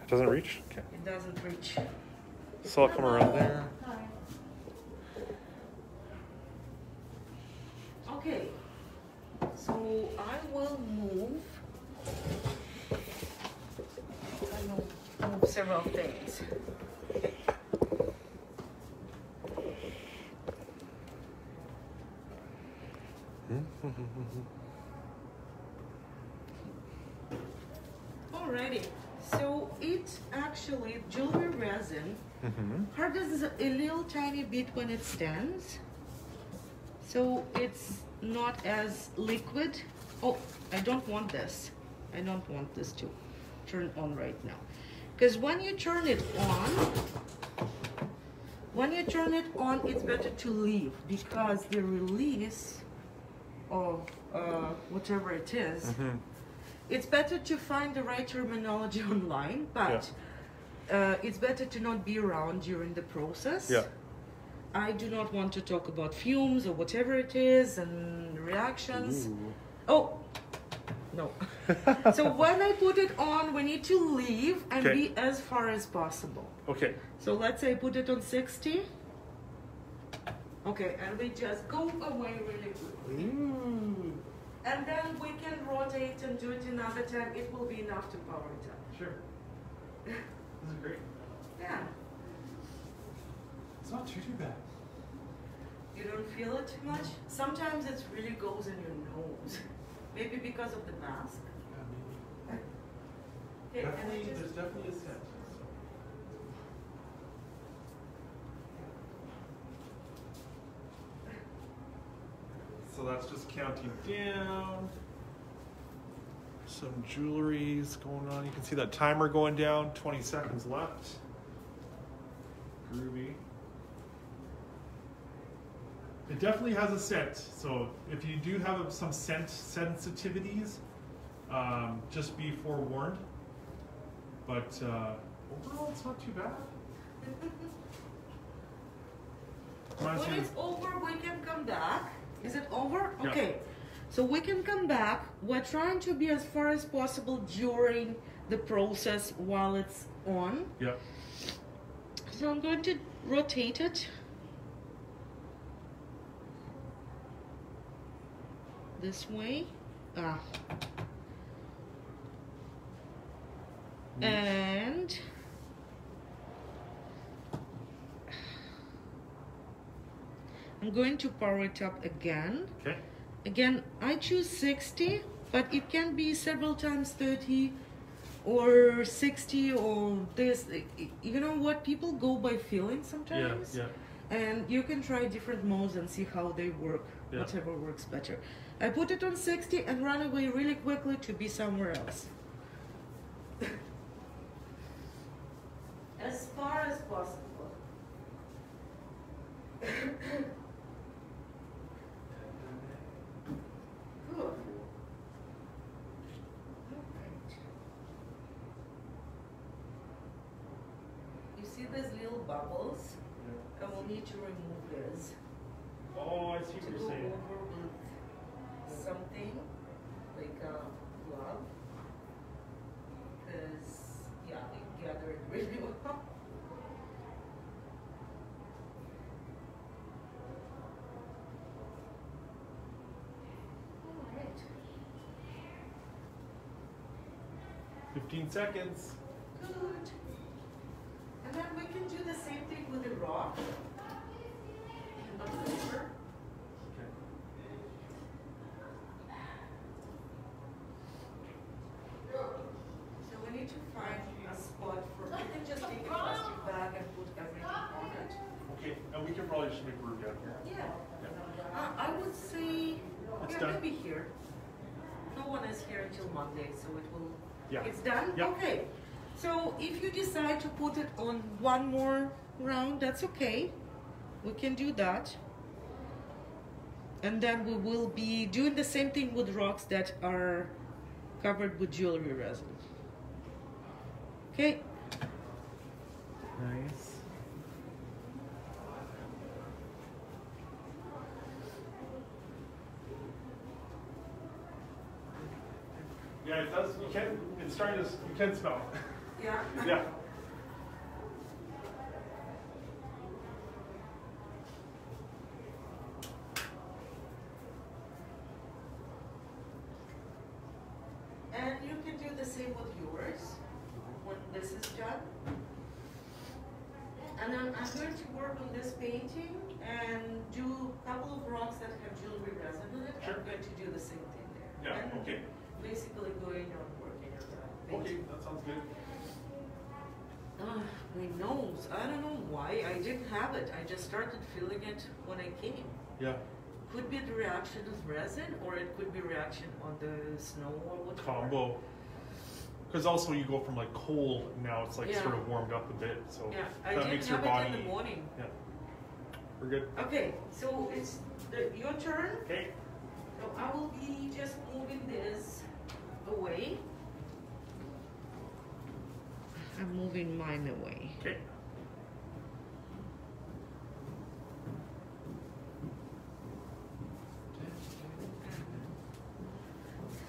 It doesn't reach. Okay. It doesn't reach. So I'll come around there. Hi. Okay, so I will move. I will move several things. Alrighty, so it actually, jewelry resin, hardens a little tiny bit when it stands. So it's not as liquid. Oh, I don't want this. I don't want this to turn on right now. Because when you turn it on, it's better to leave because the release of whatever it is, it's better to find the right terminology online, but it's better to not be around during the process. Yeah. I do not want to talk about fumes or whatever it is and reactions. Ooh. Oh, no. So when I put it on, we need to leave and Okay. be as far as possible. Okay. So let's say put it on 60. Okay, and we just go away really quickly. Ooh. And then we can rotate and do it another time. It will be enough to power it up. Sure. This is great. Yeah. It's not too bad. You don't feel it too much? Sometimes it really goes in your nose. Maybe because of the mask. Okay, and I just, There's definitely a scent. So that's just counting down. Some jewelry's going on. You can see that timer going down. 20 seconds left. Groovy. It definitely has a scent. So if you do have some scent sensitivities, just be forewarned. But overall, it's not too bad. When it's over, we can come back. Is it over? Yeah. Okay. So we can come back. We're trying to be as far as possible during the process while it's on. Yeah. So I'm going to rotate it. This way. And I'm going to power it up again. Okay. Again, I choose 60, but it can be several times 30 or 60 or this. You know what? People go by feeling sometimes. Yeah. And you can try different modes and see how they work, Yeah. whatever works better. I put it on 60 and run away really quickly to be somewhere else. As far as possible. Good. Alright. You see these little bubbles? I will need to remove this. Oh, I see To what go you're saying. over with something like a glove. Because, yeah, it gathered really well. Alright. 15 seconds. Good. And then we can do the same thing with the rock. On the paper. Okay. So we need to find a spot for, we can just take a plastic bag and put everything on it. Okay, and we can probably just make room down here. Yeah. I would say, It's yeah, done. maybe here. No one is here until Monday, so it will, Yeah. it's done? Yeah. Okay. So if you decide to put it on one more round, that's okay. We can do that. And then we will be doing the same thing with rocks that are covered with jewelry resin. Okay. Nice. Yeah, it does. You can. It's starting to. You can smell it. Yeah. Yeah. And you can do the same with yours when this is done. And then I'm going to work on this painting and do a couple of rocks that have jewelry resin in it. Sure. I'm going to do the same thing there. Yeah. And Okay. basically going on working on that Okay, painting. that sounds good. My nose, I don't know why, I didn't have it. I just started feeling it when I came. Yeah. Could be the reaction of resin, or it could be reaction on the snow or whatever. Combo. Because also you go from like cold, now it's like Yeah. sort of warmed up a bit, so Yeah, I that did makes your have body. it in the morning. Yeah. We're good. Okay, so it's your turn. Okay. So I will be just moving this away. I'm moving mine away. Okay.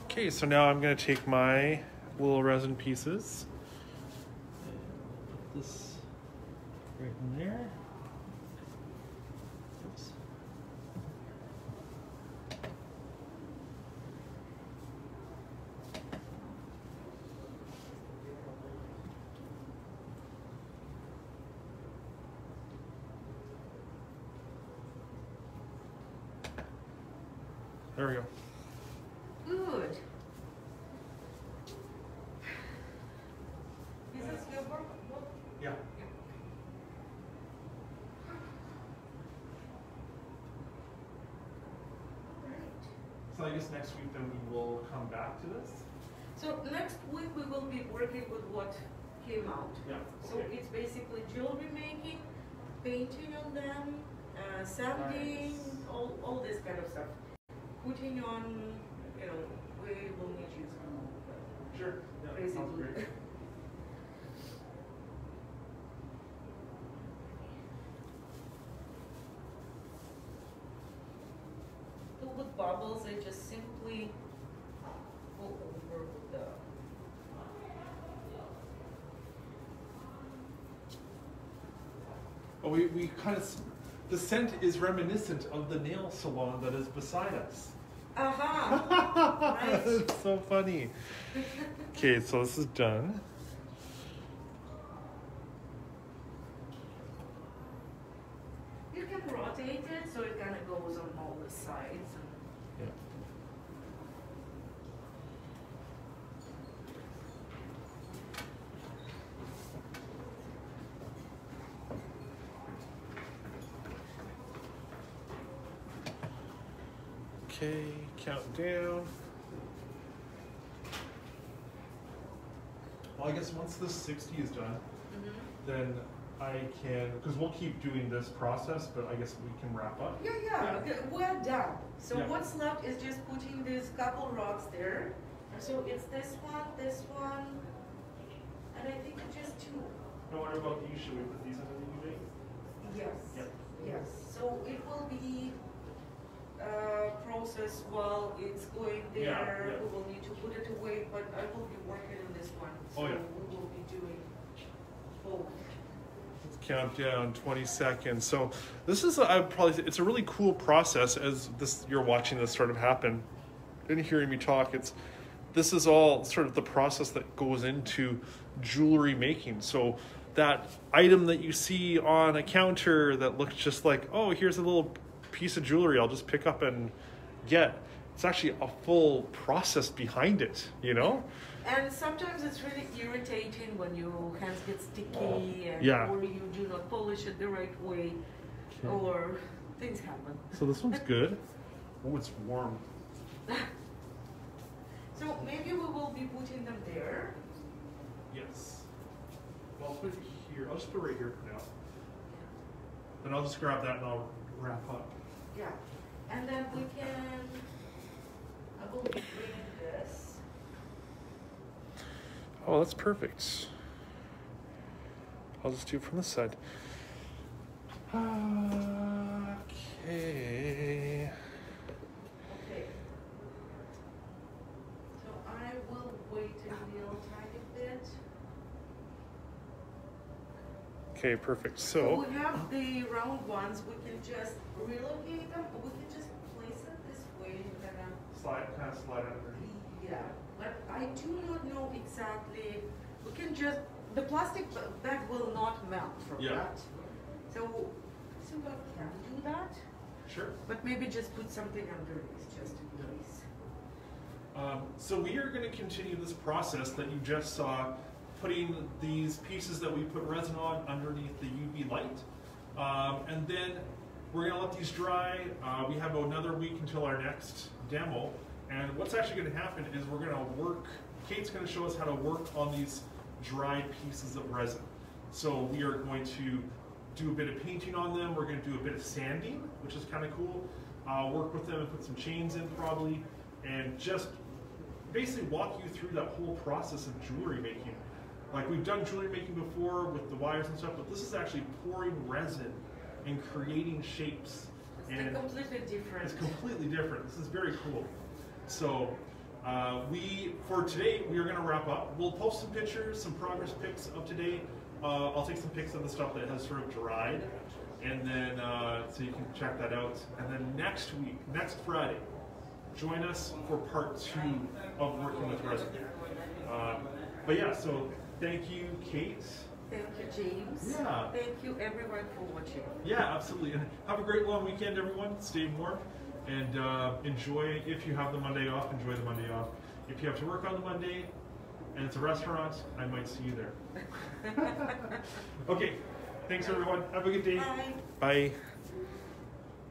Okay, so now I'm going to take my little resin pieces and put this right in there. Oops. There we go. Good. Is this your work? Yeah. So I guess next week then we will come back to this. So next week we will be working with what came out. Yeah. So it's basically jewelry making, painting on them, sanding, Nice. all this kind of stuff. Putting on, we will need you some Sure. Yeah, that sounds basically. great. bubbles, I just simply go over with the. Oh, we kind of, the scent is reminiscent of the nail salon that is beside us. Aha! Right. It's so funny. Okay, so this is done. You can rotate it so it kind of goes on all the sides. Yeah. Okay, count down. Well, I guess once this 60 is done, then I can, because we'll keep doing this process, but I guess we can wrap up. Yeah. Okay, we're done. So Yeah. what's left is just putting these couple rocks there. So it's this one, and I think it's just two. Now, what about these? Should we put these under the UV? Yes. Yep. Yes. So it will be processed while it's going there. Yeah. We will need to put it away, but I will be working on this one. So Oh, yeah. we will be doing both. Let's count down 20 seconds. So this is, I would probably say, it's a really cool process as this you're watching this sort of happen and hearing me talk. This is all sort of the process that goes into jewelry making. So that item that you see on a counter that looks just like, oh, here's a little piece of jewelry I'll just pick up and get. It's actually a full process behind it, you know? And sometimes it's really irritating when your hands get sticky and Yeah. or you do not polish it the right way, or things happen. So this one's good. Oh, it's warm. So maybe we will be putting them there. Yes. Well, I'll put it here. I'll just put it right here for now. Then I'll just grab that and I'll wrap up. Yeah. And then we can, I will be bringing this. Oh, that's perfect. I'll just do it from this side. Okay. Okay. So I will wait a little tiny bit. Okay, perfect. So So, we have the round ones, we can just relocate them, or we can just place it this way and kind of, kind of slide underneath. yeah. But I do not know exactly, we can just, the plastic bag will not melt from Yeah. that. So we can do that, Sure. but maybe just put something underneath just in case. So we are going to continue this process that you just saw, putting these pieces that we put resin on underneath the UV light. And then we're going to let these dry. We have another week until our next demo. And what's actually going to happen is we're going to work, Kate's going to show us how to work on these dried pieces of resin. So we are going to do a bit of painting on them. We're going to do a bit of sanding, which is kind of cool. Work with them and put some chains in probably, and just basically walk you through that whole process of jewelry making. Like we've done jewelry making before with the wires and stuff, but this is actually pouring resin and creating shapes. It's completely different. It's completely different. This is very cool. So for today, we are going to wrap up. We'll post some pictures, some progress pics of today. I'll take some pics of the stuff that has sort of dried, and then so you can check that out. And then next week, next Friday, join us for part 2 of working with resin. But yeah, so thank you, Kate. Thank you, James. Yeah. Thank you, everyone, for watching. Yeah, absolutely. And have a great long weekend, everyone. Stay warm and enjoy. If you have the Monday off, enjoy the Monday off. If you have to work on the Monday and it's a restaurant, I might see you there. Okay. Thanks, everyone. Have a good day. Bye. Bye.